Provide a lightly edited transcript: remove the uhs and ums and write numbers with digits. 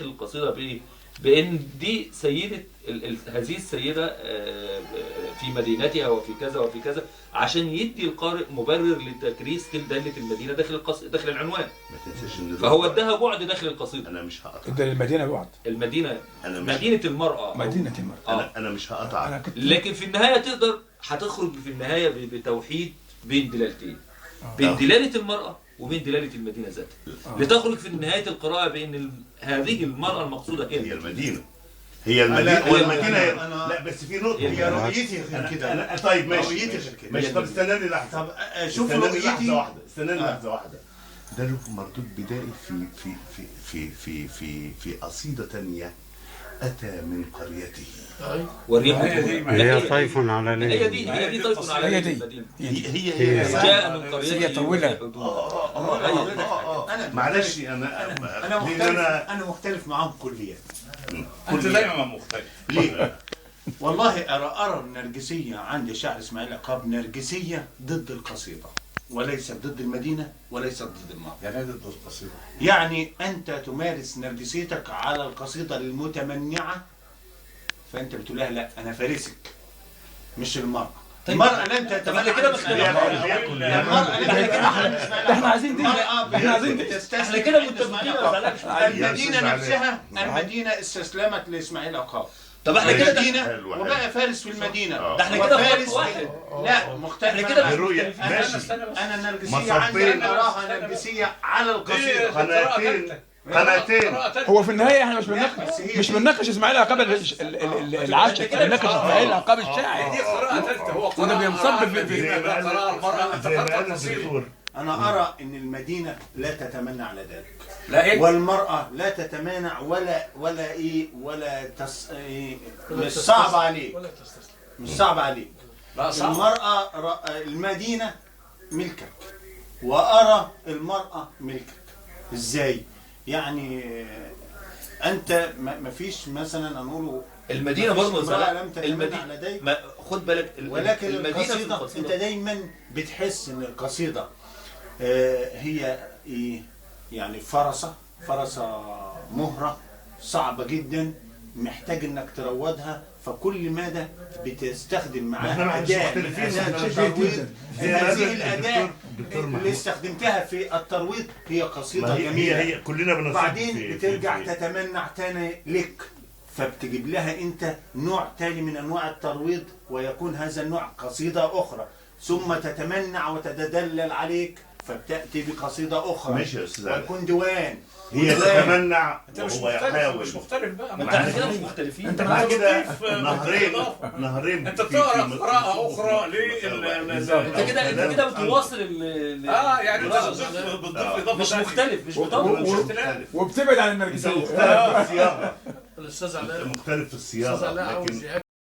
القصيدة بأن دي سيدة هذه السيدة في مدينتها وفي كذا وفي كذا، عشان يدي القارئ مبرر لتكريس دالة المدينة داخل العنوان. ما تنساش ان فهو اداها بعد داخل القصيدة. انا مش هقطع. ادى المدينة بعد. المدينة مش مدينة المرأة. مدينة المرأة. انا مش هقطع. لكن في النهاية هتخرج في النهاية بتوحيد بين دلالتين، بين دلالة المرأة وبين دلالة المدينة ذاتها، لتخرج في نهاية القراءة بأن هذه المرأة المقصودة هي المدينة. هي المدينة والمدينة لا بس في نقطة. هي رؤيتي غير كده. طيب ماشي. رؤيتي غير كده. ماشي. طب استناني لحظة. طب شوف رؤيتي. استناني لحظة واحدة. ده له مردود بدائي في قصيدة تانية. أتى من قريته. والريح هي طيف على ليل. هي دي طيف على ليل. هي جاء من قريته. هي طولها. معلش أنا مختلف معاهم كليا. أنت دايما مختلف. ليه؟ والله أرى النرجسية عند شاعر إسماعيل عقاب نرجسية ضد القصيدة، وليس ضد المدينة وليس ضد المرأة. يعني ضد القصيدة. يعني أنت تمارس نرجسيتك على القصيدة المتمنعة، فأنت بتقول لها لا أنا فارسك مش المرأة. المرأة لن تتمنع كده احنا عايزين دي. احنا عايزين احنا كده متفقين. المدينة استسلمت لإسماعيل عقاب. طب احنا كده المدينة وبقى فارس في المدينة. ده احنا كده فارس واحد. لا مختلف. احنا كده الرؤية ماشي. أنا النرجسية عندي أراها نرجسية على القصيدة. قناتين. هو في النهاية احنا مش بنناقش اسماعيل عقاب العاشق، بنناقش اسماعيل عقاب الشاعر. دي قراءة ثالثة. هو وده بينصب في قراءة المرأة. أنت قرأت القصيدة. أنا أرى إن المدينة لا تتمنى على ذلك. لا إيه؟ والمرأة لا تتمانع ولا إيه ولا مش صعب عليك. مش صعب عليك. لا صعب. المرأة المدينة ملكك، وأرى المرأة ملكك. إزاي؟ يعني أنت ما فيش مثلا نقوله المدينة برضه لم تتمنى على ذلك. خد بالك ولكن المدينة القصيدة أنت دايما بتحس إن القصيدة هي إيه؟ يعني فرصة مهرة صعبة جدا، محتاج إنك تروضها، فكل مدى بتستخدم معاها أداة الترويض. هذه الأداة اللي استخدمتها في الترويض هي قصيدة جميلة. هي كلنا بنصب. بعدين بترجع تتمنع تاني لك، فبتجيب لها أنت نوع تاني من أنواع الترويض، ويكون هذا النوع قصيدة أخرى، ثم تتمنع وتتدلل عليك فبتأتي بقصيدة أخرى. ماشي يا أستاذ. ويكون ديوان. هي تتمنع وهو يحاول. مش مختلف بقى. ما احنا كده مش مختلفين. انت معاك كده نهرين. انت بتقرا قراءة أخرى انت كده بتواصل يعني بتضيف إضافة. مش مختلف. مش مختلف. وبتبعد عن النرجسية. مختلف في الصياغة. الأستاذ علاء مختلف في الصياغة.